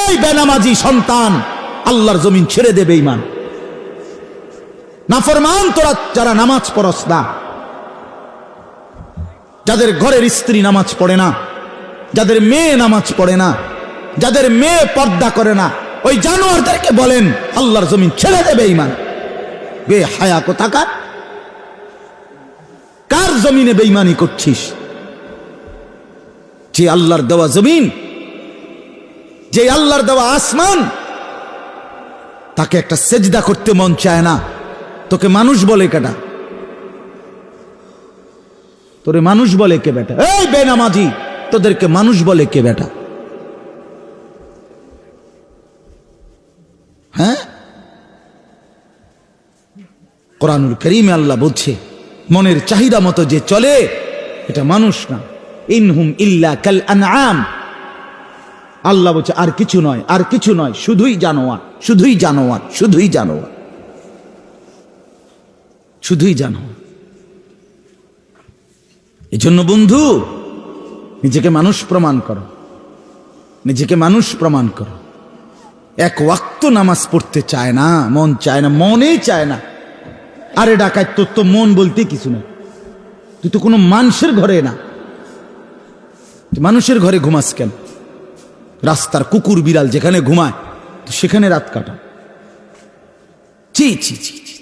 এই বেনামাজি সন্তান আল্লাহর জমিন ছেড়ে দেবে ঈমান। নাফরমান তোরা যারা নামাজ পড়স না, যাদের ঘরের স্ত্রী নামাজ পড়ে না, যাদের মেয়ে নামাজ পড়ে না, যাদের মেয়ে পর্দা করে না, ওই জানোয়ারদেরকে বলেন আল্লাহর জমিন ছেড়ে দেবে ঈমান। বেহায়া কোথাকার, কার জমিনে বেঈমানি করছিস? যে আল্লাহর দেওয়া জমিন, যে আল্লাহর দেওয়া আসমান, তাকে একটা সেজদা করতে মন চায় না, তোকে মানুষ বলে কেটা? তোরে মানুষ বলে কে বেটা? এই বেনামাজি, তোদেরকে মানুষ বলে কে বেটা? হ্যাঁ, কোরআনুল কারীমে আল্লাহ বলছে মনের চাহিদা মতো যে চলে এটা মানুষ না। ইনহুম ইল্লা কাল আনআম, আল্লাহ বলছে আর কিছু নয়, আর কিছু নয়, শুধুই জানোয়ার, শুধুই জানোয়ার, শুধুই জানোয়ার, শুধুই জানোয়ার। এই জন্য বন্ধু, নিজেকে মানুষ প্রমাণ করো, নিজেকে মানুষ প্রমাণ করো। এক ওয়াক্ত নামাজ পড়তে চায় না, মন চায় না, মনেই চায় না। আরে ডাকাত, তোর তো মন বলতে কিছু নেই, তুই তো কোনো মানুষের ঘরে না, মানুষের ঘরে ঘুমাস কেন? রাস্তার কুকুর বিড়াল যেখানে ঘুমায় সেখানে রাত কাটা। ছি ছি ছি ছি।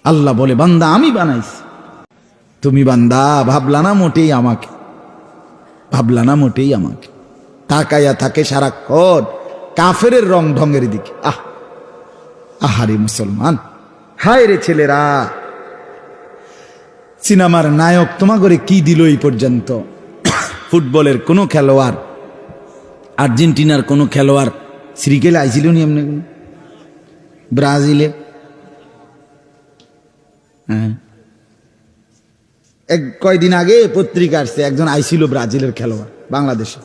আল্লাহ বলে বান্দা আমি বানাইছি, তুমি বান্দা ভাবলা না মোটেই আমাকে, ভাবলা না মোটেই আমাকে। তাকাইয়া থাকে সারাক্ষণ কাফেরের রং ঢঙ্গের দিকে। আহারে মুসলমান, হায় রে ছেলেরা, সিনেমার নায়ক তোমা করে কি দিল এই পর্যন্ত? ফুটবলের কোনো খেলোয়াড়, আর্জেন্টিনার কোনো খেলোয়াড় শ্রীকেলে আইছিল নি এমনি? ব্রাজিলে হ্যাঁ, কয়দিন আগে পত্রিকা আসছে একজন আইছিল ব্রাজিলের খেলোয়াড় বাংলাদেশে,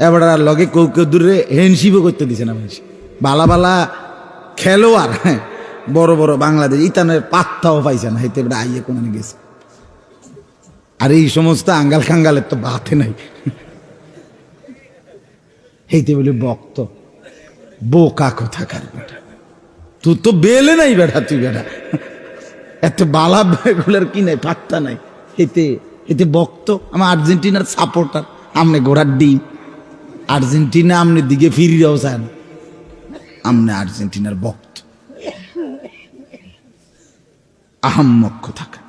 এবার আর লগে কেউ দূরে হ্যান্ডশিপও করতে দিছে না। বালা বালা খেলোয়াড়, হ্যাঁ বড় বড় বাংলাদেশ ইতানের পাত্তাও পাইছে না, হেতে এবার আইয়ে কোন গেছে। আর এই সমস্ত আঙ্গাল খাঙ্গালের তো বাতে নাই, হেইতে বলে বক্ত বোকা কোথাকার বেটা, তুই তো বেলে নাই বেটা, তুই বেটা এত বালা বেগুলার কি নাই, পাত্তা নাই। হেতে হেতে বক্ত আমার আর্জেন্টিনার সাপোর্টার, আমনে ঘোড়ার ডিম, আর্জেন্টিনা আমনে দিকে ফিরিয়েও চায় না, আমনে আর্জেন্টিনার বক্ত আহাম্মক কোথাকার।